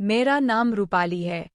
मेरा नाम रूपाली है।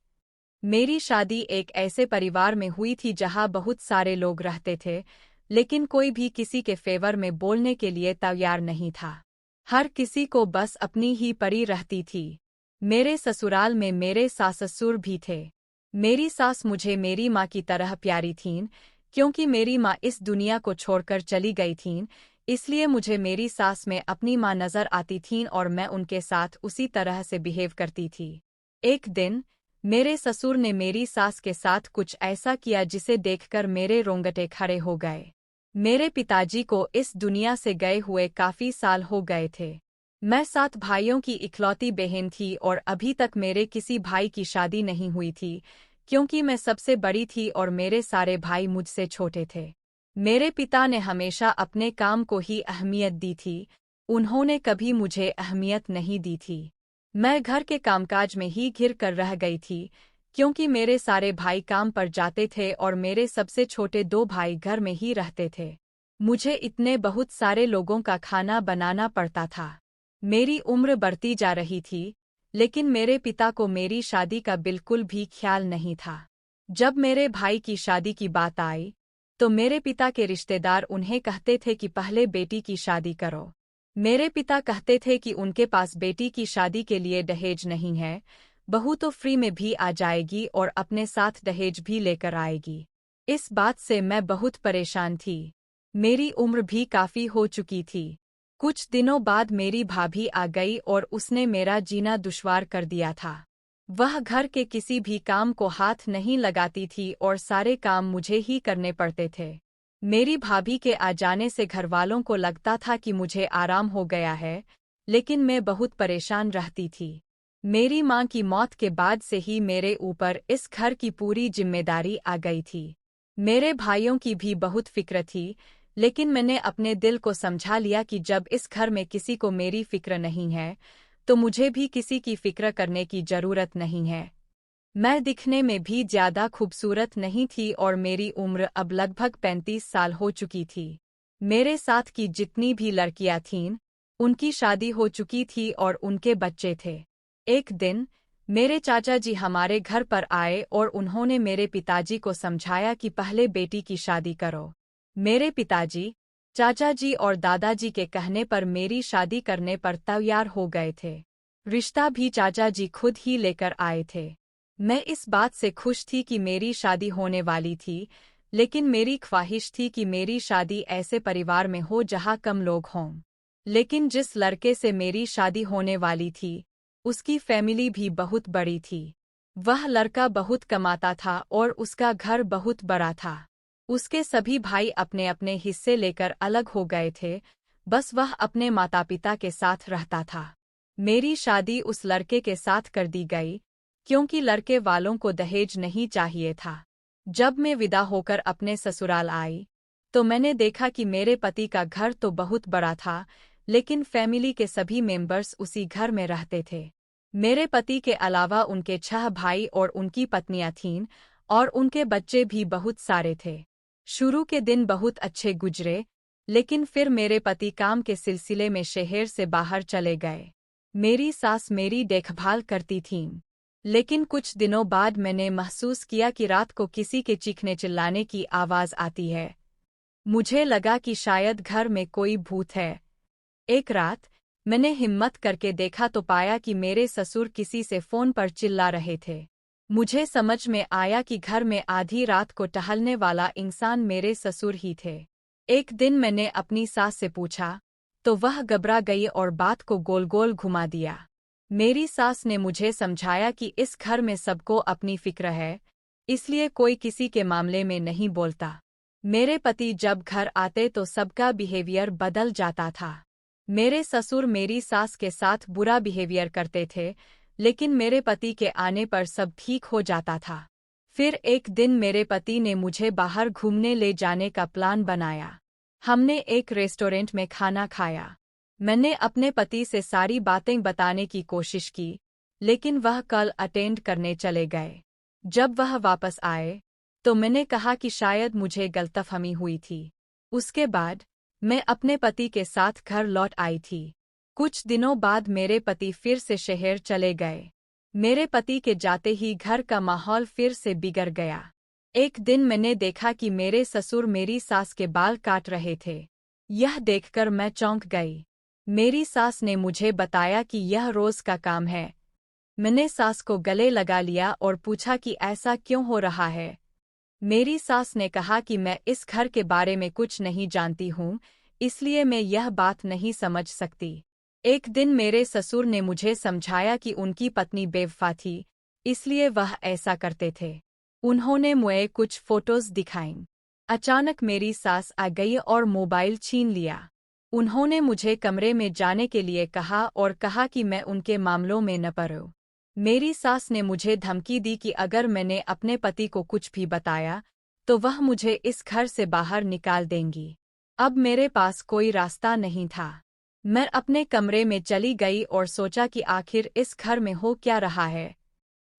मेरी शादी एक ऐसे परिवार में हुई थी जहां बहुत सारे लोग रहते थे, लेकिन कोई भी किसी के फेवर में बोलने के लिए तैयार नहीं था। हर किसी को बस अपनी ही परी रहती थी। मेरे ससुराल में मेरे सास-ससुर भी थे। मेरी सास मुझे मेरी माँ की तरह प्यारी थीं, क्योंकि मेरी माँ इस दुनिया को छोड़कर चली गई थीं, इसलिए मुझे मेरी सास में अपनी माँ नजर आती थीं और मैं उनके साथ उसी तरह से बिहेव करती थी। एक दिन मेरे ससुर ने मेरी सास के साथ कुछ ऐसा किया जिसे देखकर मेरे रोंगटे खड़े हो गए। मेरे पिताजी को इस दुनिया से गए हुए काफी साल हो गए थे। मैं 7 भाइयों की इकलौती बहन थी और अभी तक मेरे किसी भाई की शादी नहीं हुई थी, क्योंकि मैं सबसे बड़ी थी और मेरे सारे भाई मुझसे छोटे थे। मेरे पिता ने हमेशा अपने काम को ही अहमियत दी थी, उन्होंने कभी मुझे अहमियत नहीं दी थी। मैं घर के कामकाज में ही घिर कर रह गई थी, क्योंकि मेरे सारे भाई काम पर जाते थे और मेरे सबसे छोटे 2 भाई घर में ही रहते थे। मुझे इतने बहुत सारे लोगों का खाना बनाना पड़ता था। मेरी उम्र बढ़ती जा रही थी, लेकिन मेरे पिता को मेरी शादी का बिल्कुल भी ख्याल नहीं था। जब मेरे भाई की शादी की बात आई, तो मेरे पिता के रिश्तेदार उन्हें कहते थे कि पहले बेटी की शादी करो। मेरे पिता कहते थे कि उनके पास बेटी की शादी के लिए दहेज नहीं है, बहू तो फ्री में भी आ जाएगी और अपने साथ दहेज भी लेकर आएगी। इस बात से मैं बहुत परेशान थी। मेरी उम्र भी काफी हो चुकी थी। कुछ दिनों बाद मेरी भाभी आ गई और उसने मेरा जीना दुश्वार कर दिया था। वह घर के किसी भी काम को हाथ नहीं लगाती थी और सारे काम मुझे ही करने पड़ते थे। मेरी भाभी के आ जाने से घरवालों को लगता था कि मुझे आराम हो गया है, लेकिन मैं बहुत परेशान रहती थी। मेरी माँ की मौत के बाद से ही मेरे ऊपर इस घर की पूरी जिम्मेदारी आ गई थी। मेरे भाइयों की भी बहुत फिक्र थी, लेकिन मैंने अपने दिल को समझा लिया कि जब इस घर में किसी को मेरी फिक्र नहीं है, तो मुझे भी किसी की फिक्र करने की जरूरत नहीं है। मैं दिखने में भी ज्यादा खूबसूरत नहीं थी और मेरी उम्र अब लगभग 35 साल हो चुकी थी। मेरे साथ की जितनी भी लड़कियां थीं, उनकी शादी हो चुकी थी और उनके बच्चे थे। एक दिन मेरे चाचा जी हमारे घर पर आए और उन्होंने मेरे पिताजी को समझाया कि पहले बेटी की शादी करो। मेरे पिताजी, चाचा जी और दादाजी के कहने पर मेरी शादी करने पर तैयार हो गए थे। रिश्ता भी चाचा जी खुद ही लेकर आए थे। मैं इस बात से खुश थी कि मेरी शादी होने वाली थी, लेकिन मेरी ख्वाहिश थी कि मेरी शादी ऐसे परिवार में हो जहां कम लोग हों। लेकिन जिस लड़के से मेरी शादी होने वाली थी, उसकी फैमिली भी बहुत बड़ी थी। वह लड़का बहुत कमाता था और उसका घर बहुत बड़ा था। उसके सभी भाई अपने अपने हिस्से लेकर अलग हो गए थे, बस वह अपने माता पिता के साथ रहता था। मेरी शादी उस लड़के के साथ कर दी गई, क्योंकि लड़के वालों को दहेज नहीं चाहिए था। जब मैं विदा होकर अपने ससुराल आई, तो मैंने देखा कि मेरे पति का घर तो बहुत बड़ा था, लेकिन फैमिली के सभी मेंबर्स उसी घर में रहते थे। मेरे पति के अलावा उनके 6 भाई और उनकी पत्नियां थीं, और उनके बच्चे भी बहुत सारे थे। शुरू के दिन बहुत अच्छे गुजरे, लेकिन फिर मेरे पति काम के सिलसिले में शहर से बाहर चले गए। मेरी सास मेरी देखभाल करती थीं। लेकिन कुछ दिनों बाद मैंने महसूस किया कि रात को किसी के चीखने चिल्लाने की आवाज आती है। मुझे लगा कि शायद घर में कोई भूत है। एक रात मैंने हिम्मत करके देखा तो पाया कि मेरे ससुर किसी से फोन पर चिल्ला रहे थे। मुझे समझ में आया कि घर में आधी रात को टहलने वाला इंसान मेरे ससुर ही थे। एक दिन मैंने अपनी सास से पूछा, तो वह घबरा गई और बात को गोल गोल घुमा दिया। मेरी सास ने मुझे समझाया कि इस घर में सबको अपनी फिक्र है, इसलिए कोई किसी के मामले में नहीं बोलता। मेरे पति जब घर आते तो सबका बिहेवियर बदल जाता था। मेरे ससुर मेरी सास के साथ बुरा बिहेवियर करते थे, लेकिन मेरे पति के आने पर सब ठीक हो जाता था। फिर एक दिन मेरे पति ने मुझे बाहर घूमने ले जाने का प्लान बनाया। हमने एक रेस्टोरेंट में खाना खाया। मैंने अपने पति से सारी बातें बताने की कोशिश की, लेकिन वह कल अटेंड करने चले गए। जब वह वापस आए, तो मैंने कहा कि शायद मुझे गलतफहमी हुई थी। उसके बाद मैं अपने पति के साथ घर लौट आई थी। कुछ दिनों बाद मेरे पति फिर से शहर चले गए। मेरे पति के जाते ही घर का माहौल फिर से बिगड़ गया। एक दिन मैंने देखा कि मेरे ससुर मेरी सास के बाल काट रहे थे। यह देखकर मैं चौंक गई। मेरी सास ने मुझे बताया कि यह रोज का काम है। मैंने सास को गले लगा लिया और पूछा कि ऐसा क्यों हो रहा है। मेरी सास ने कहा कि मैं इस घर के बारे में कुछ नहीं जानती हूँ, इसलिए मैं यह बात नहीं समझ सकती। एक दिन मेरे ससुर ने मुझे समझाया कि उनकी पत्नी बेवफा थी, इसलिए वह ऐसा करते थे। उन्होंने मुझे कुछ फोटोज दिखाईं। अचानक मेरी सास आ गई और मोबाइल छीन लिया। उन्होंने मुझे कमरे में जाने के लिए कहा और कहा कि मैं उनके मामलों में न पड़ूं। मेरी सास ने मुझे धमकी दी कि अगर मैंने अपने पति को कुछ भी बताया, तो वह मुझे इस घर से बाहर निकाल देंगी। अब मेरे पास कोई रास्ता नहीं था। मैं अपने कमरे में चली गई और सोचा कि आखिर इस घर में हो क्या रहा है।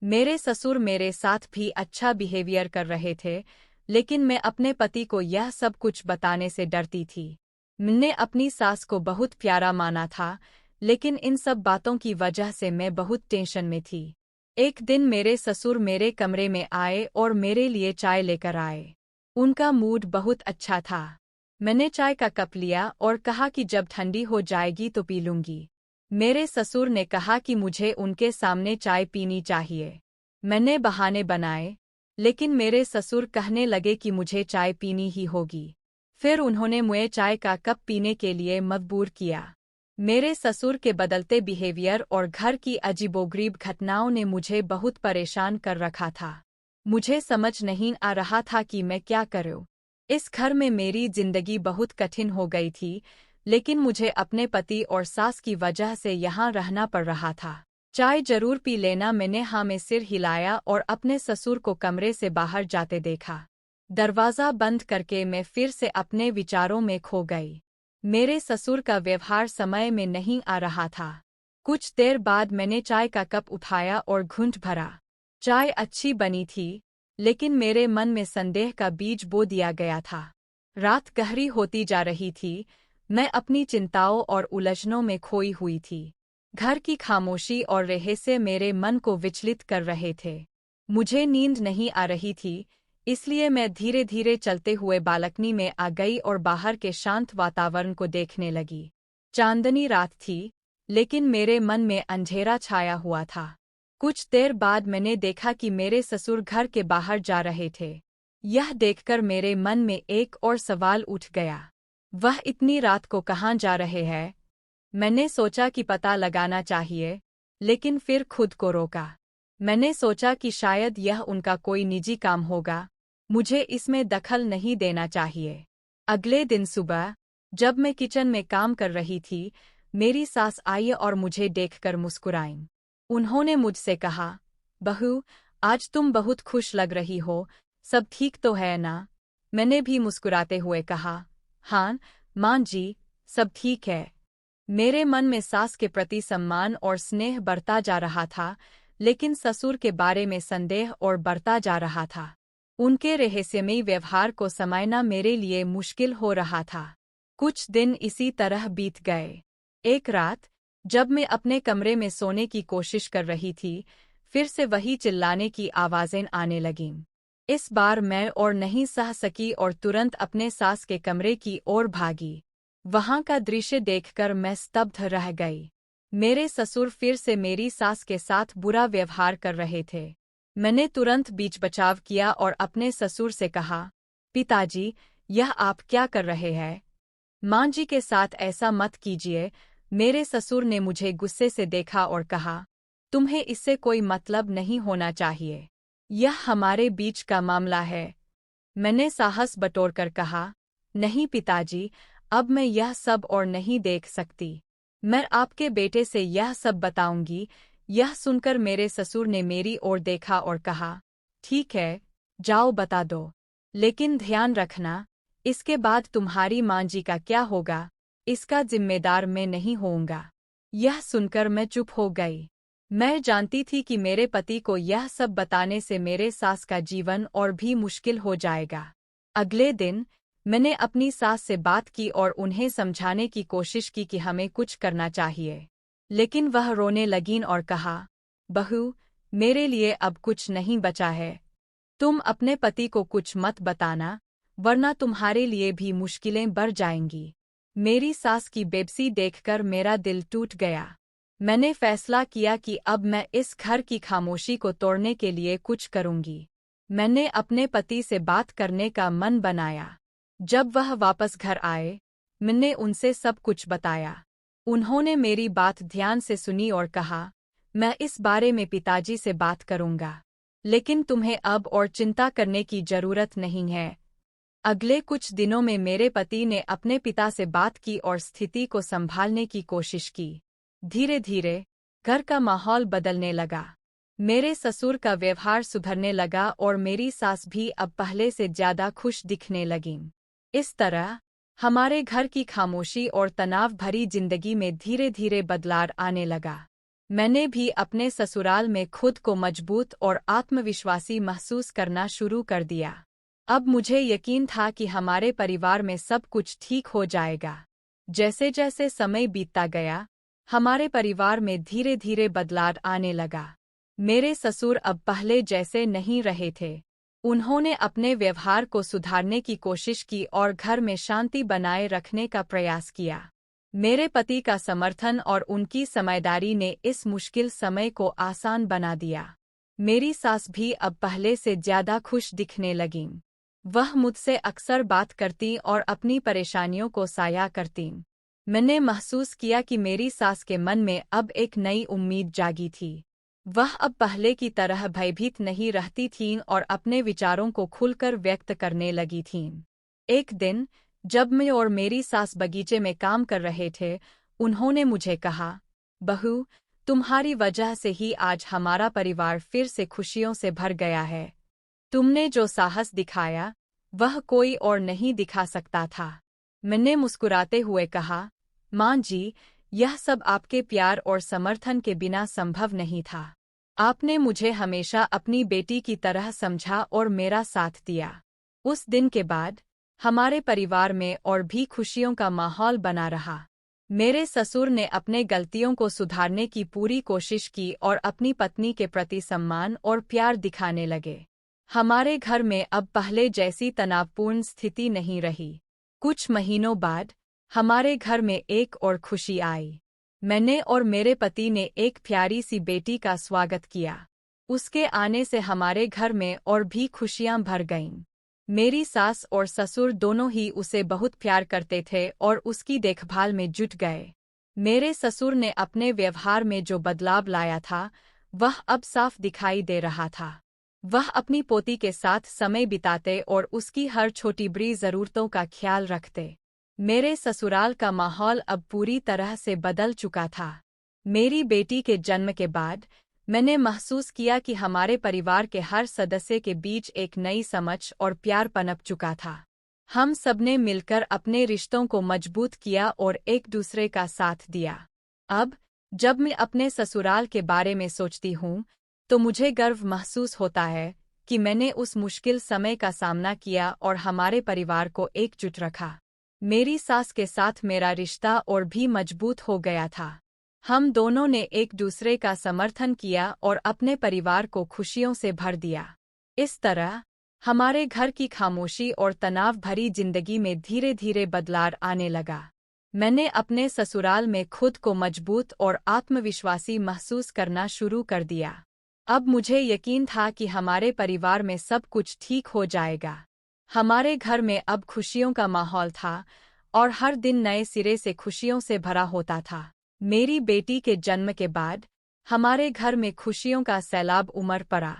मेरे ससुर मेरे साथ भी अच्छा बिहेवियर कर रहे थे, लेकिन मैं अपने पति को यह सब कुछ बताने से डरती थी। मैंने अपनी सास को बहुत प्यारा माना था, लेकिन इन सब बातों की वजह से मैं बहुत टेंशन में थी। एक दिन मेरे ससुर मेरे कमरे में आए और मेरे लिए चाय लेकर आए। उनका मूड बहुत अच्छा था। मैंने चाय का कप लिया और कहा कि जब ठंडी हो जाएगी तो पी लूंगी। मेरे ससुर ने कहा कि मुझे उनके सामने चाय पीनी चाहिए। मैंने बहाने बनाए, लेकिन मेरे ससुर कहने लगे कि मुझे चाय पीनी ही होगी। फिर उन्होंने मुझे चाय का कप पीने के लिए मजबूर किया। मेरे ससुर के बदलते बिहेवियर और घर की अजीबोगरीब घटनाओं ने मुझे बहुत परेशान कर रखा था। मुझे समझ नहीं आ रहा था कि मैं क्या करूं। इस घर में मेरी जिंदगी बहुत कठिन हो गई थी, लेकिन मुझे अपने पति और सास की वजह से यहाँ रहना पड़ रहा था। चाय जरूर पी लेना। मैंने हाँ में सिर हिलाया और अपने ससुर को कमरे से बाहर जाते देखा। दरवाज़ा बंद करके मैं फिर से अपने विचारों में खो गई। मेरे ससुर का व्यवहार समय में नहीं आ रहा था। कुछ देर बाद मैंने चाय का कप उठाया और घूंट भरा। चाय अच्छी बनी थी, लेकिन मेरे मन में संदेह का बीज बो दिया गया था। रात गहरी होती जा रही थी। मैं अपनी चिंताओं और उलझनों में खोई हुई थी। घर की खामोशी और रहस्य मेरे मन को विचलित कर रहे थे। मुझे नींद नहीं आ रही थी, इसलिए मैं धीरे धीरे चलते हुए बालकनी में आ गई और बाहर के शांत वातावरण को देखने लगी। चांदनी रात थी, लेकिन मेरे मन में अंधेरा छाया हुआ था। कुछ देर बाद मैंने देखा कि मेरे ससुर घर के बाहर जा रहे थे। यह देखकर मेरे मन में एक और सवाल उठ गया। वह इतनी रात को कहाँ जा रहे हैं? मैंने सोचा कि पता लगाना चाहिए, लेकिन फिर खुद को रोका। मैंने सोचा कि शायद यह उनका कोई निजी काम होगा, मुझे इसमें दखल नहीं देना चाहिए। अगले दिन सुबह, जब मैं किचन में काम कर रही थी, मेरी सास आई और मुझे देखकर मुस्कुराईं। उन्होंने मुझसे कहा, बहू, आज तुम बहुत खुश लग रही हो, सब ठीक तो है ना? मैंने भी मुस्कुराते हुए कहा, हाँ, माँ जी, सब ठीक है। मेरे मन में सास के प्रति सम्मान और स्नेह बढ़ता जा रहा था, लेकिन ससुर के बारे में संदेह और बढ़ता जा रहा था। उनके रहस्यमयी व्यवहार को समझना मेरे लिए मुश्किल हो रहा था। कुछ दिन इसी तरह बीत गए। एक रात, जब मैं अपने कमरे में सोने की कोशिश कर रही थी, फिर से वही चिल्लाने की आवाज़ें आने लगीं। इस बार मैं और नहीं सह सकी और तुरंत अपने सास के कमरे की ओर भागी। वहां का दृश्य देखकर मैं स्तब्ध रह गई। मेरे ससुर फिर से मेरी सास के साथ बुरा व्यवहार कर रहे थे। मैंने तुरंत बीच बचाव किया और अपने ससुर से कहा, पिताजी, यह आप क्या कर रहे हैं? माँ जी के साथ ऐसा मत कीजिए। मेरे ससुर ने मुझे गुस्से से देखा और कहा, तुम्हें इससे कोई मतलब नहीं होना चाहिए। यह हमारे बीच का मामला है। मैंने साहस बटोरकर कहा, नहीं पिताजी, अब मैं यह सब और नहीं देख सकती। मैं आपके बेटे से यह सब बताऊंगी। यह सुनकर मेरे ससुर ने मेरी ओर देखा और कहा, ठीक है, जाओ बता दो। लेकिन ध्यान रखना, इसके बाद तुम्हारी माँ जी का क्या होगा, इसका जिम्मेदार मैं नहीं होऊंगा। यह सुनकर मैं चुप हो गई। मैं जानती थी कि मेरे पति को यह सब बताने से मेरे सास का जीवन और भी मुश्किल हो जाएगा। अगले दिन, मैंने अपनी सास से बात की और उन्हें समझाने की कोशिश की कि हमें कुछ करना चाहिए। लेकिन वह रोने लगीं और कहा, बहू, मेरे लिए अब कुछ नहीं बचा है। तुम अपने पति को कुछ मत बताना, वरना तुम्हारे लिए भी मुश्किलें बढ़ जाएंगी। मेरी सास की बेबसी देखकर मेरा दिल टूट गया। मैंने फैसला किया कि अब मैं इस घर की खामोशी को तोड़ने के लिए कुछ करूंगी। मैंने अपने पति से बात करने का मन बनाया। जब वह वापस घर आए, मैंने उनसे सब कुछ बताया। उन्होंने मेरी बात ध्यान से सुनी और कहा, मैं इस बारे में पिताजी से बात करूंगा, लेकिन तुम्हें अब और चिंता करने की जरूरत नहीं है। अगले कुछ दिनों में मेरे पति ने अपने पिता से बात की और स्थिति को संभालने की कोशिश की। धीरे धीरे घर का माहौल बदलने लगा। मेरे ससुर का व्यवहार सुधरने लगा और मेरी सास भी अब पहले से ज्यादा खुश दिखने लगीं। इस तरह हमारे घर की खामोशी और तनाव भरी जिंदगी में धीरे धीरे बदलाव आने लगा। मैंने भी अपने ससुराल में खुद को मजबूत और आत्मविश्वासी महसूस करना शुरू कर दिया। अब मुझे यकीन था कि हमारे परिवार में सब कुछ ठीक हो जाएगा। जैसे जैसे समय बीतता गया, हमारे परिवार में धीरे धीरे बदलाव आने लगा। मेरे ससुर अब पहले जैसे नहीं रहे थे। उन्होंने अपने व्यवहार को सुधारने की कोशिश की और घर में शांति बनाए रखने का प्रयास किया। मेरे पति का समर्थन और उनकी समझदारी ने इस मुश्किल समय को आसान बना दिया। मेरी सास भी अब पहले से ज्यादा खुश दिखने लगीं। वह मुझसे अक्सर बात करती और अपनी परेशानियों को साझा करती। मैंने महसूस किया कि मेरी सास के मन में अब एक नई उम्मीद जागी थी। वह अब पहले की तरह भयभीत नहीं रहती थीं और अपने विचारों को खुलकर व्यक्त करने लगी थीं। एक दिन जब मैं और मेरी सास बगीचे में काम कर रहे थे, उन्होंने मुझे कहा, बहू, तुम्हारी वजह से ही आज हमारा परिवार फिर से खुशियों से भर गया है। तुमने जो साहस दिखाया, वह कोई और नहीं दिखा सकता था। मैंने मुस्कुराते हुए कहा, माँ जी, यह सब आपके प्यार और समर्थन के बिना संभव नहीं था। आपने मुझे हमेशा अपनी बेटी की तरह समझा और मेरा साथ दिया। उस दिन के बाद हमारे परिवार में और भी खुशियों का माहौल बना रहा। मेरे ससुर ने अपने गलतियों को सुधारने की पूरी कोशिश की और अपनी पत्नी के प्रति सम्मान और प्यार दिखाने लगे। हमारे घर में अब पहले जैसी तनावपूर्ण स्थिति नहीं रही। कुछ महीनों बाद हमारे घर में एक और खुशी आई। मैंने और मेरे पति ने एक प्यारी सी बेटी का स्वागत किया। उसके आने से हमारे घर में और भी खुशियां भर गईं। मेरी सास और ससुर दोनों ही उसे बहुत प्यार करते थे और उसकी देखभाल में जुट गए। मेरे ससुर ने अपने व्यवहार में जो बदलाव लाया था, वह अब साफ दिखाई दे रहा था। वह अपनी पोती के साथ समय बिताते और उसकी हर छोटी बड़ी ज़रूरतों का ख्याल रखते। मेरे ससुराल का माहौल अब पूरी तरह से बदल चुका था। मेरी बेटी के जन्म के बाद मैंने महसूस किया कि हमारे परिवार के हर सदस्य के बीच एक नई समझ और प्यार पनप चुका था। हम सबने मिलकर अपने रिश्तों को मजबूत किया और एक दूसरे का साथ दिया। अब जब मैं अपने ससुराल के बारे में सोचती हूँ, तो मुझे गर्व महसूस होता है कि मैंने उस मुश्किल समय का सामना किया और हमारे परिवार को एकजुट रखा। मेरी सास के साथ मेरा रिश्ता और भी मजबूत हो गया था। हम दोनों ने एक दूसरे का समर्थन किया और अपने परिवार को खुशियों से भर दिया। इस तरह हमारे घर की खामोशी और तनाव भरी जिंदगी में धीरे धीरे बदलाव आने लगा। मैंने अपने ससुराल में खुद को मजबूत और आत्मविश्वासी महसूस करना शुरू कर दिया। अब मुझे यकीन था कि हमारे परिवार में सब कुछ ठीक हो जाएगा। हमारे घर में अब खुशियों का माहौल था और हर दिन नए सिरे से खुशियों से भरा होता था। मेरी बेटी के जन्म के बाद हमारे घर में खुशियों का सैलाब उमड़ पड़ा।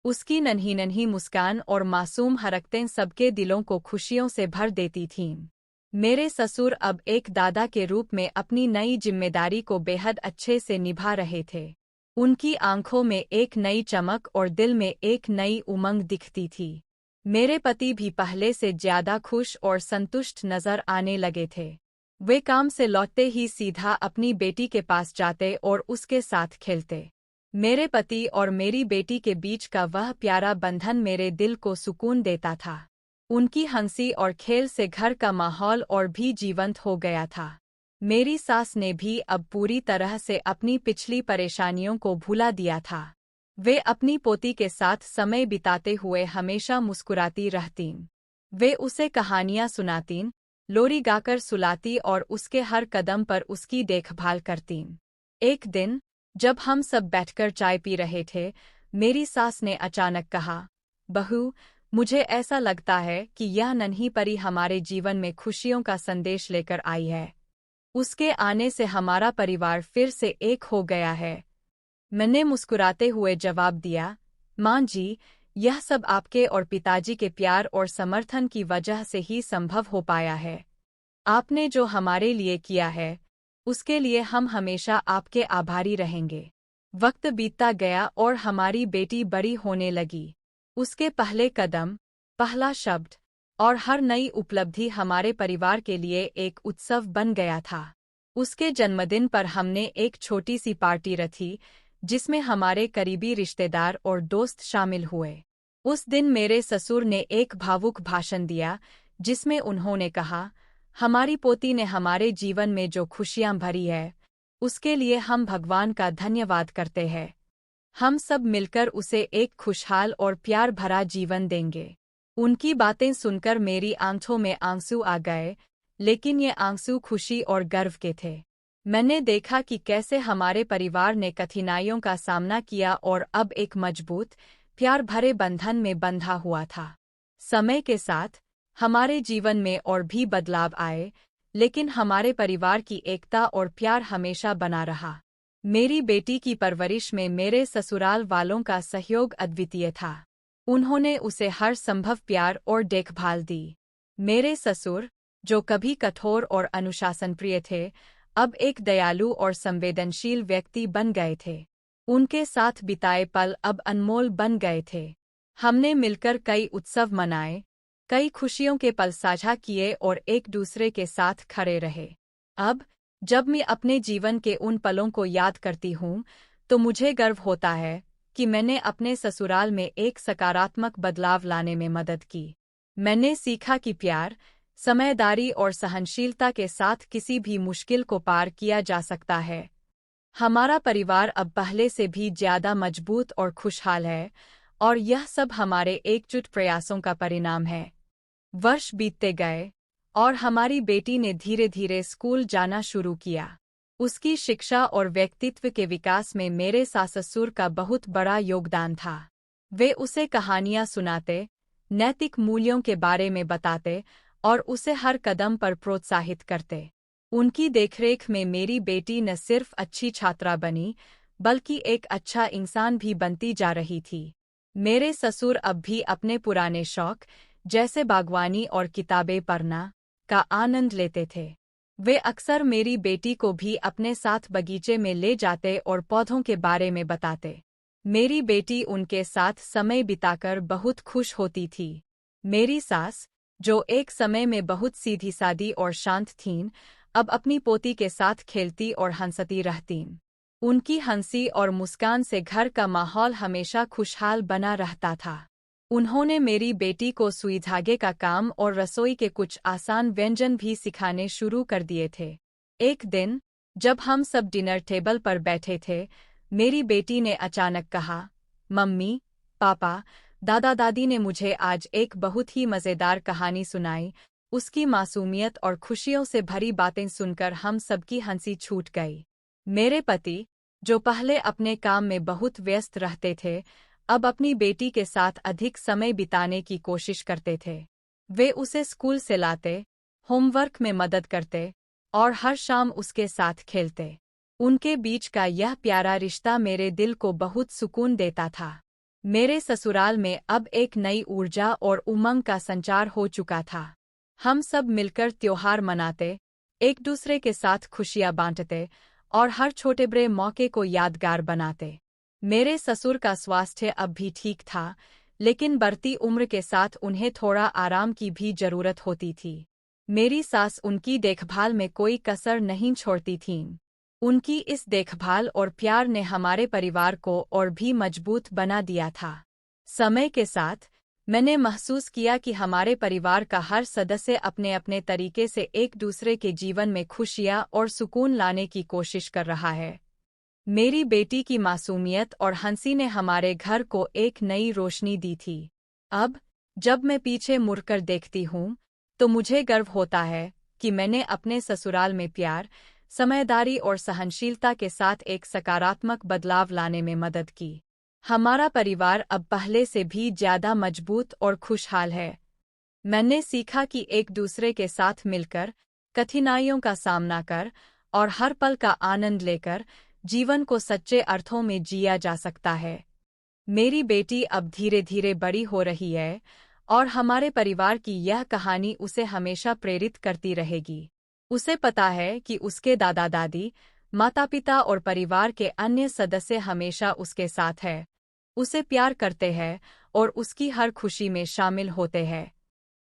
उसकी नन्ही नन्ही मुस्कान और मासूम हरकतें सबके दिलों को खुशियों से भर देती थीं। मेरे ससुर अब एक दादा के रूप में अपनी नई जिम्मेदारी को बेहद अच्छे से निभा रहे थे। उनकी आंखों में एक नई चमक और दिल में एक नई उमंग दिखती थी। मेरे पति भी पहले से ज्यादा खुश और संतुष्ट नजर आने लगे थे। वे काम से लौटते ही सीधा अपनी बेटी के पास जाते और उसके साथ खेलते। मेरे पति और मेरी बेटी के बीच का वह प्यारा बंधन मेरे दिल को सुकून देता था। उनकी हंसी और खेल से घर का माहौल और भी जीवंत हो गया था। मेरी सास ने भी अब पूरी तरह से अपनी पिछली परेशानियों को भुला दिया था। वे अपनी पोती के साथ समय बिताते हुए हमेशा मुस्कुराती रहतीं। वे उसे कहानियां सुनातीं, लोरी गाकर सुलाती और उसके हर कदम पर उसकी देखभाल करतीं। एक दिन, जब हम सब बैठकर चाय पी रहे थे, मेरी सास ने अचानक कहा, बहू, मुझे ऐसा लगता है कि यह नन्ही परी हमारे जीवन में खुशियों का संदेश लेकर आई है। उसके आने से हमारा परिवार फिर से एक हो गया है। मैंने मुस्कुराते हुए जवाब दिया, माँ जी, यह सब आपके और पिताजी के प्यार और समर्थन की वजह से ही संभव हो पाया है। आपने जो हमारे लिए किया है, उसके लिए हम हमेशा आपके आभारी रहेंगे। वक्त बीतता गया और हमारी बेटी बड़ी होने लगी। उसके पहले कदम, पहला शब्द और हर नई उपलब्धि हमारे परिवार के लिए एक उत्सव बन गया था। उसके जन्मदिन पर हमने एक छोटी सी पार्टी रखी, जिसमें हमारे करीबी रिश्तेदार और दोस्त शामिल हुए। उस दिन मेरे ससुर ने एक भावुक भाषण दिया, जिसमें उन्होंने कहा, हमारी पोती ने हमारे जीवन में जो खुशियां भरी है, उसके लिए हम भगवान का धन्यवाद करते हैं। हम सब मिलकर उसे एक खुशहाल और प्यार भरा जीवन देंगे। उनकी बातें सुनकर मेरी आंखों में आंसू आ गए, लेकिन ये आंसू खुशी और गर्व के थे। मैंने देखा कि कैसे हमारे परिवार ने कठिनाइयों का सामना किया और अब एक मजबूत, प्यार भरे बंधन में बंधा हुआ था। समय के साथ हमारे जीवन में और भी बदलाव आए, लेकिन हमारे परिवार की एकता और प्यार हमेशा बना रहा। मेरी बेटी की परवरिश में मेरे ससुराल वालों का सहयोग अद्वितीय था। उन्होंने उसे हर संभव प्यार और देखभाल दी। मेरे ससुर, जो कभी कठोर और अनुशासनप्रिय थे, अब एक दयालु और संवेदनशील व्यक्ति बन गए थे। उनके साथ बिताए पल अब अनमोल बन गए थे। हमने मिलकर कई उत्सव मनाए, कई खुशियों के पल साझा किए और एक दूसरे के साथ खड़े रहे। अब, जब मैं अपने जीवन के उन पलों को याद करती हूँ, तो मुझे गर्व होता है कि मैंने अपने ससुराल में एक सकारात्मक बदलाव लाने में मदद की। मैंने सीखा कि प्यार, समझदारी और सहनशीलता के साथ किसी भी मुश्किल को पार किया जा सकता है। हमारा परिवार अब पहले से भी ज्यादा मजबूत और खुशहाल है, और यह सब हमारे एकजुट प्रयासों का परिणाम है। वर्ष बीतते गए, और हमारी बेटी ने धीरे धीरे स्कूल जाना शुरू किया। उसकी शिक्षा और व्यक्तित्व के विकास में मेरे सास-ससुर का बहुत बड़ा योगदान था। वे उसे कहानियां सुनाते, नैतिक मूल्यों के बारे में बताते और उसे हर कदम पर प्रोत्साहित करते। उनकी देखरेख में मेरी बेटी न सिर्फ अच्छी छात्रा बनी, बल्कि एक अच्छा इंसान भी बनती जा रही थी। मेरे ससुर अब भी अपने पुराने शौक, जैसे बागवानी और किताबें पढ़ना, का आनंद लेते थे। वे अक्सर मेरी बेटी को भी अपने साथ बगीचे में ले जाते और पौधों के बारे में बताते। मेरी बेटी उनके साथ समय बिताकर बहुत खुश होती थी। मेरी सास, जो एक समय में बहुत सीधी-सादी और शांत थीं, अब अपनी पोती के साथ खेलती और हंसती रहतीं। उनकी हंसी और मुस्कान से घर का माहौल हमेशा खुशहाल बना रहता था। उन्होंने मेरी बेटी को सुई धागे का काम और रसोई के कुछ आसान व्यंजन भी सिखाने शुरू कर दिए थे। एक दिन, जब हम सब डिनर टेबल पर बैठे थे, मेरी बेटी ने अचानक कहा, मम्मी, पापा, दादा दादी ने मुझे आज एक बहुत ही मज़ेदार कहानी सुनाई। उसकी मासूमियत और खुशियों से भरी बातें सुनकर हम सबकी हंसी छूट गई। मेरे पति, जो पहले अपने काम में बहुत व्यस्त रहते थे, अब अपनी बेटी के साथ अधिक समय बिताने की कोशिश करते थे। वे उसे स्कूल से लाते, होमवर्क में मदद करते और हर शाम उसके साथ खेलते। उनके बीच का यह प्यारा रिश्ता मेरे दिल को बहुत सुकून देता था। मेरे ससुराल में अब एक नई ऊर्जा और उमंग का संचार हो चुका था। हम सब मिलकर त्योहार मनाते, एक दूसरे के साथ खुशियां बांटते और हर छोटे बड़े मौके को यादगार बनाते। मेरे ससुर का स्वास्थ्य अब भी ठीक था, लेकिन बढ़ती उम्र के साथ उन्हें थोड़ा आराम की भी जरूरत होती थी। मेरी सास उनकी देखभाल में कोई कसर नहीं छोड़ती थीं। उनकी इस देखभाल और प्यार ने हमारे परिवार को और भी मजबूत बना दिया था। समय के साथ, मैंने महसूस किया कि हमारे परिवार का हर सदस्य अपने अपने तरीके से एक दूसरे के जीवन में खुशियां और सुकून लाने की कोशिश कर रहा है। मेरी बेटी की मासूमियत और हंसी ने हमारे घर को एक नई रोशनी दी थी। अब, जब मैं पीछे मुड़कर देखती हूँ, तो मुझे गर्व होता है कि मैंने अपने ससुराल में प्यार, समझदारी और सहनशीलता के साथ एक सकारात्मक बदलाव लाने में मदद की। हमारा परिवार अब पहले से भी ज्यादा मजबूत और खुशहाल है। मैंने सीखा कि एक दूसरे के साथ मिलकर, कठिनाइयों का सामना कर और हर पल का आनंद लेकर जीवन को सच्चे अर्थों में जिया जा सकता है। मेरी बेटी अब धीरे धीरे बड़ी हो रही है और हमारे परिवार की यह कहानी उसे हमेशा प्रेरित करती रहेगी। उसे पता है कि उसके दादा दादी, माता पिता और परिवार के अन्य सदस्य हमेशा उसके साथ हैं, उसे प्यार करते हैं और उसकी हर खुशी में शामिल होते हैं।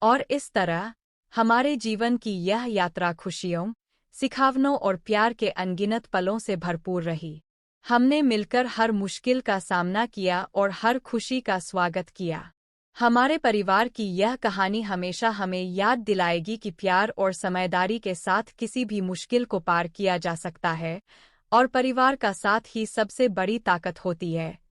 और इस तरह, हमारे जीवन की यह यात्रा खुशियों, सिखावनों और प्यार के अनगिनत पलों से भरपूर रही। हमने मिलकर हर मुश्किल का सामना किया और हर खुशी का स्वागत किया। हमारे परिवार की यह कहानी हमेशा हमें याद दिलाएगी कि प्यार और समझदारी के साथ किसी भी मुश्किल को पार किया जा सकता है और परिवार का साथ ही सबसे बड़ी ताकत होती है।